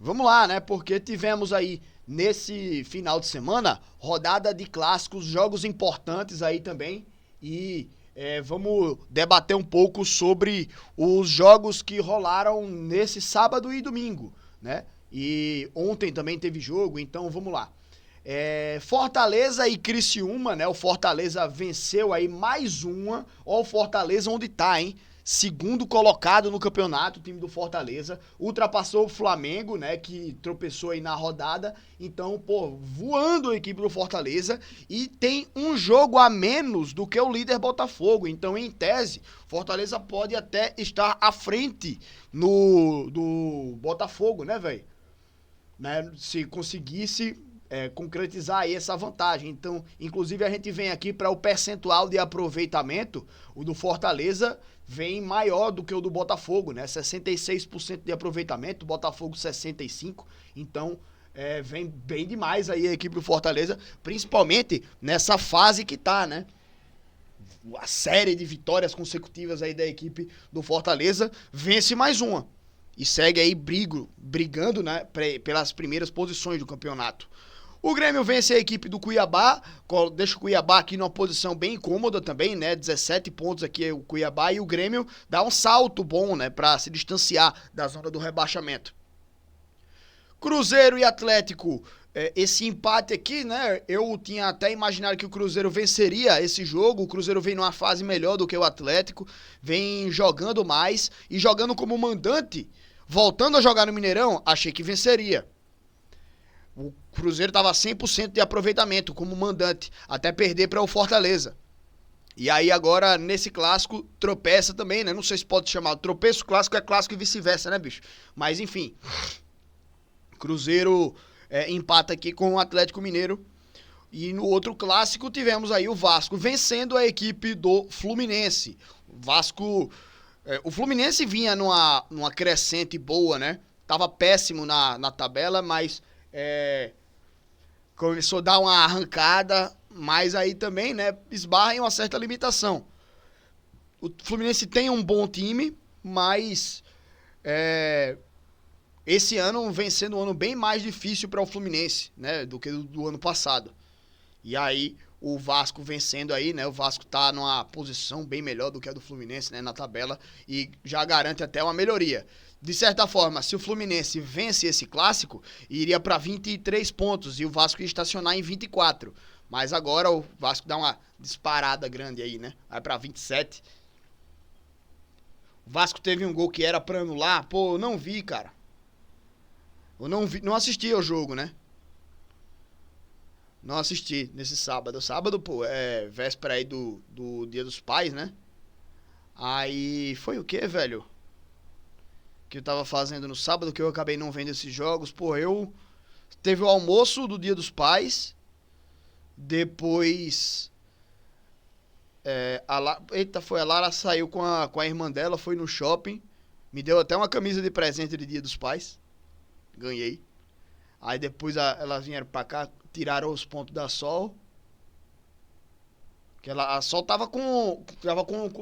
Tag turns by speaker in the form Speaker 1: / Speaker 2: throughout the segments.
Speaker 1: Vamos lá, né? Porque tivemos aí nesse final de semana rodada de clássicos, jogos importantes aí também. E vamos debater um pouco sobre os jogos que rolaram nesse sábado e domingo, né? E ontem também teve jogo, então vamos lá. Fortaleza e Criciúma, né? O Fortaleza venceu aí mais uma. Ó o Fortaleza onde tá, hein? Segundo colocado no campeonato, o time do Fortaleza. Ultrapassou o Flamengo, né? Que tropeçou aí na rodada. Então, pô, voando a equipe do Fortaleza. E tem um jogo a menos do que o líder Botafogo. Então, em tese, Fortaleza pode até estar à frente do Botafogo, né, velho? Né, se conseguisse concretizar aí essa vantagem. Então, inclusive a gente vem aqui para o percentual de aproveitamento, o do Fortaleza vem maior do que o do Botafogo, né? 66% de aproveitamento, o Botafogo 65%, então vem bem demais aí a equipe do Fortaleza, principalmente nessa fase que tá, né? A série de vitórias consecutivas aí da equipe do Fortaleza, vence mais uma. E segue aí brigando, né, pelas primeiras posições do campeonato. O Grêmio vence a equipe do Cuiabá, deixa o Cuiabá aqui numa posição bem incômoda também, né? 17 pontos aqui o Cuiabá, e o Grêmio dá um salto bom, né, para se distanciar da zona do rebaixamento. Cruzeiro e Atlético, esse empate aqui, né? Eu tinha até imaginado que o Cruzeiro venceria esse jogo. O Cruzeiro vem numa fase melhor do que o Atlético, vem jogando mais e jogando como mandante. Voltando a jogar no Mineirão, achei que venceria. O Cruzeiro estava 100% de aproveitamento como mandante, até perder para o Fortaleza. E aí agora, nesse clássico, tropeça também, né? Não sei se pode chamar tropeço, clássico é clássico e vice-versa, né, bicho? Mas enfim, Cruzeiro empata aqui com o Atlético Mineiro. E no outro clássico tivemos aí o Vasco vencendo a equipe do Fluminense. O Fluminense vinha numa crescente boa, né? Tava péssimo na tabela, mas começou a dar uma arrancada, mas aí também, né, esbarra em uma certa limitação. O Fluminense tem um bom time, mas esse ano vem sendo um ano bem mais difícil para o Fluminense, né, do que do ano passado. E aí o Vasco vencendo aí, né? O Vasco tá numa posição bem melhor do que a do Fluminense, né, na tabela, e já garante até uma melhoria. De certa forma, se o Fluminense vence esse clássico, iria para 23 pontos e o Vasco ia estacionar em 24. Mas agora o Vasco dá uma disparada grande aí, né? Vai para 27. O Vasco teve um gol que era para anular. Pô, eu não vi, cara. Eu não assisti ao jogo, né? Não assisti nesse sábado. Sábado, pô, véspera aí do Dia dos Pais, né? Aí foi o que, velho? Que eu tava fazendo no sábado, que eu acabei não vendo esses jogos. Pô, teve o almoço do Dia dos Pais. Depois. A Lara saiu com a irmã dela, foi no shopping. Me deu até uma camisa de presente de Dia dos Pais. Ganhei. Aí depois elas vieram pra cá, tiraram os pontos da Sol. Que a Sol tava com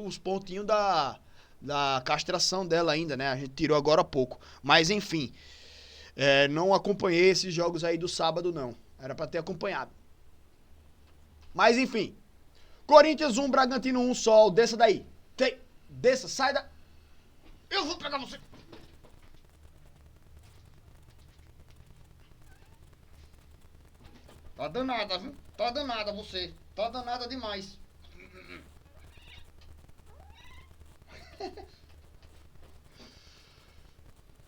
Speaker 1: os pontinhos da castração dela ainda, né? A gente tirou agora há pouco. Mas enfim, não acompanhei esses jogos aí do sábado, não. Era pra ter acompanhado. Mas enfim. Corinthians 1, Bragantino 1, Sol. Desça daí. Desça, sai da... Eu vou pegar você. Tá danada, viu? Tá danada você. Tá danada demais.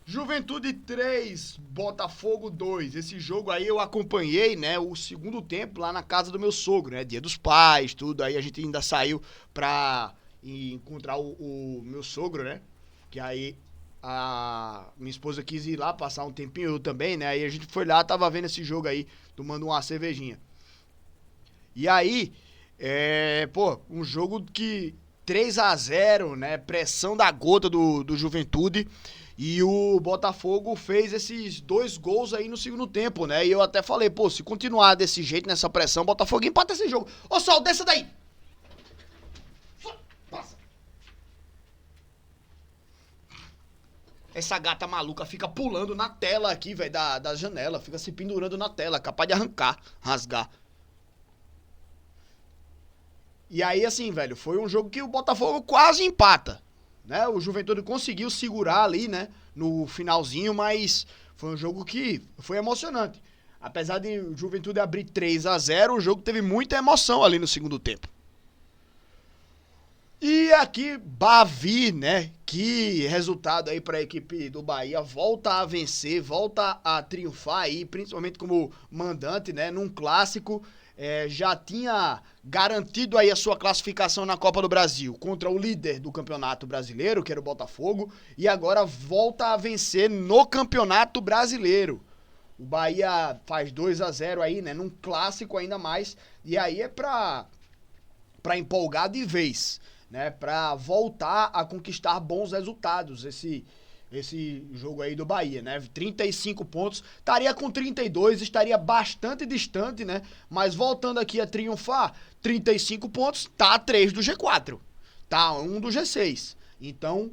Speaker 1: Juventude 3, Botafogo 2. Esse jogo aí eu acompanhei, né, o segundo tempo lá na casa do meu sogro, né, Dia dos Pais, tudo. Aí a gente ainda saiu pra encontrar o meu sogro, né, que aí a minha esposa quis ir lá passar um tempinho, eu também, né, aí a gente foi lá, tava vendo esse jogo aí, tomando uma cervejinha. E aí, pô, um jogo que 3-0, né, pressão da gota do Juventude. E o Botafogo fez esses 2 gols aí no segundo tempo, né? E eu até falei, pô, se continuar desse jeito, nessa pressão, o Botafogo empata esse jogo. Ô, Sol, desça daí! Passa. Essa gata maluca fica pulando na tela aqui, velho, da janela. Fica se pendurando na tela, capaz de arrancar, rasgar. E aí, assim, velho, foi um jogo que o Botafogo quase empata, né? O Juventude conseguiu segurar ali, né, no finalzinho, mas foi um jogo que foi emocionante. Apesar de o Juventude abrir 3-0, o jogo teve muita emoção ali no segundo tempo. E aqui, Bavi, né? Que resultado aí para a equipe do Bahia. Volta a vencer, volta a triunfar aí, principalmente como mandante, né? Num clássico. Já tinha garantido aí a sua classificação na Copa do Brasil contra o líder do Campeonato Brasileiro, que era o Botafogo. E agora volta a vencer no Campeonato Brasileiro. O Bahia faz 2-0 aí, né? Num clássico ainda mais. E aí é pra empolgar de vez, né, para voltar a conquistar bons resultados esse jogo aí do Bahia, né? 35 pontos, estaria com 32, estaria bastante distante, né? Mas voltando aqui a triunfar, 35 pontos, tá a 3 do G4, tá a 1 do G6. Então,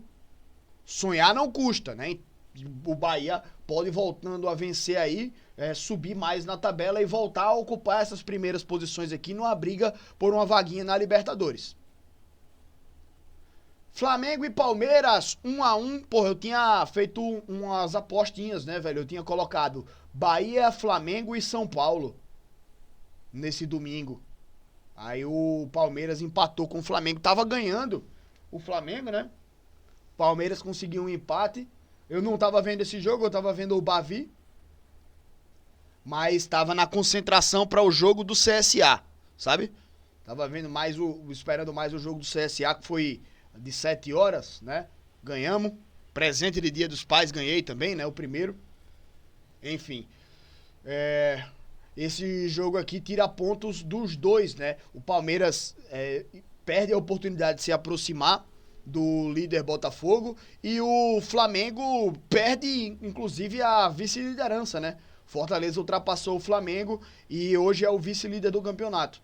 Speaker 1: sonhar não custa, né? O Bahia pode, voltando a vencer aí, subir mais na tabela e voltar a ocupar essas primeiras posições aqui numa briga por uma vaguinha na Libertadores. Flamengo e Palmeiras, 1-1. Porra, eu tinha feito umas apostinhas, né, velho? Eu tinha colocado Bahia, Flamengo e São Paulo nesse domingo. Aí o Palmeiras empatou com o Flamengo. Tava ganhando o Flamengo, né? Palmeiras conseguiu um empate. Eu não tava vendo esse jogo, eu tava vendo o Bavi. Mas tava na concentração para o jogo do CSA, sabe? Tava vendo esperando mais o jogo do CSA, que foi de 7 horas, né? Ganhamos. Presente de Dia dos Pais ganhei também, né? O primeiro. Enfim. Esse jogo aqui tira pontos dos dois, né? O Palmeiras perde a oportunidade de se aproximar do líder Botafogo e o Flamengo perde, inclusive, a vice-liderança, né? Fortaleza ultrapassou o Flamengo e hoje é o vice-líder do campeonato.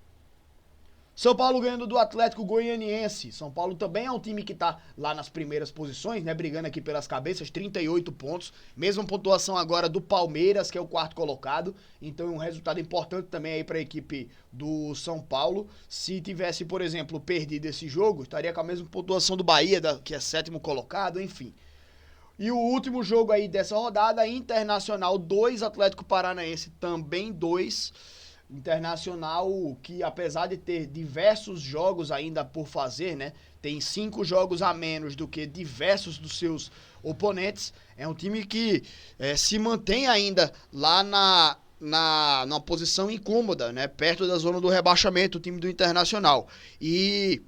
Speaker 1: São Paulo ganhando do Atlético Goianiense. São Paulo também é um time que tá lá nas primeiras posições, né? Brigando aqui pelas cabeças, 38 pontos. Mesma pontuação agora do Palmeiras, que é o quarto colocado. Então é um resultado importante também aí para a equipe do São Paulo. Se tivesse, por exemplo, perdido esse jogo, estaria com a mesma pontuação do Bahia, que é sétimo colocado, enfim. E o último jogo aí dessa rodada, Internacional 2, Atlético Paranaense também 2. Internacional que, apesar de ter diversos jogos ainda por fazer, né, tem 5 jogos a menos do que diversos dos seus oponentes, é um time que se mantém ainda lá na posição incômoda, né, perto da zona do rebaixamento, o time do Internacional. E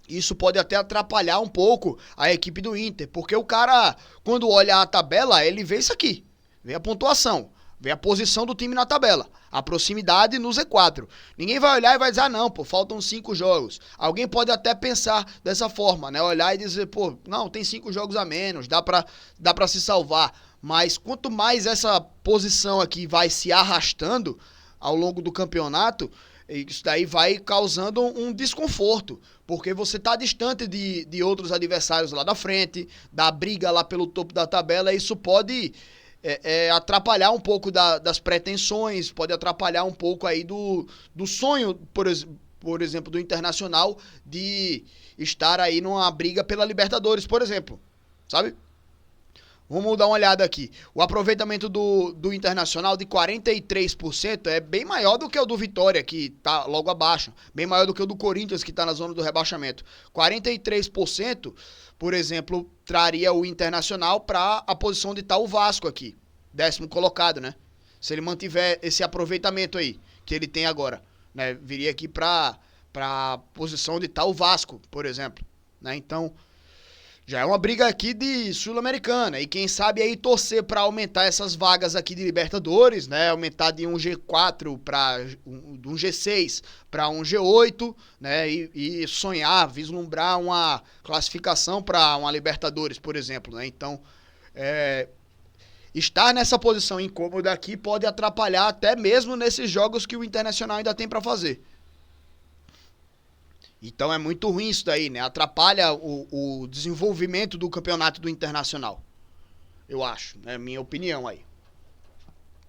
Speaker 1: isso pode até atrapalhar um pouco a equipe do Inter, porque o cara, quando olha a tabela, ele vê isso aqui, vê a pontuação, vê a posição do time na tabela, a proximidade no Z4. Ninguém vai olhar e vai dizer, ah não, pô, faltam 5 jogos. Alguém pode até pensar dessa forma, né? Olhar e dizer, pô, não, tem 5 jogos a menos, dá pra se salvar. Mas quanto mais essa posição aqui vai se arrastando ao longo do campeonato, isso daí vai causando um desconforto, porque você tá distante de outros adversários lá da frente, da briga lá pelo topo da tabela, e isso pode atrapalhar um pouco das pretensões, pode atrapalhar um pouco aí do sonho, por exemplo, do Internacional de estar aí numa briga pela Libertadores, por exemplo, sabe? Vamos dar uma olhada aqui. O aproveitamento do Internacional de 43% é bem maior do que o do Vitória, que está logo abaixo. Bem maior do que o do Corinthians, que está na zona do rebaixamento. 43%, por exemplo, traria o Internacional para a posição onde está o Vasco aqui. 10º colocado, né? Se ele mantiver esse aproveitamento aí, que ele tem agora, né? Viria aqui para a posição onde está o Vasco, por exemplo, né? Então, já é uma briga aqui de Sul-Americana, e quem sabe aí torcer para aumentar essas vagas aqui de Libertadores, né? Aumentar de um G4 para um G6 para um G8, né? E sonhar, vislumbrar uma classificação para uma Libertadores, por exemplo, né? Então, estar nessa posição incômoda aqui pode atrapalhar até mesmo nesses jogos que o Internacional ainda tem para fazer. Então é muito ruim isso daí, né? Atrapalha o desenvolvimento do campeonato do Internacional. eu acho, é minha opinião aí.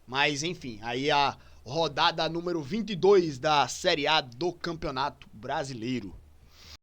Speaker 1: Mas enfim, aí a rodada número 22 da Série A do Campeonato Brasileiro.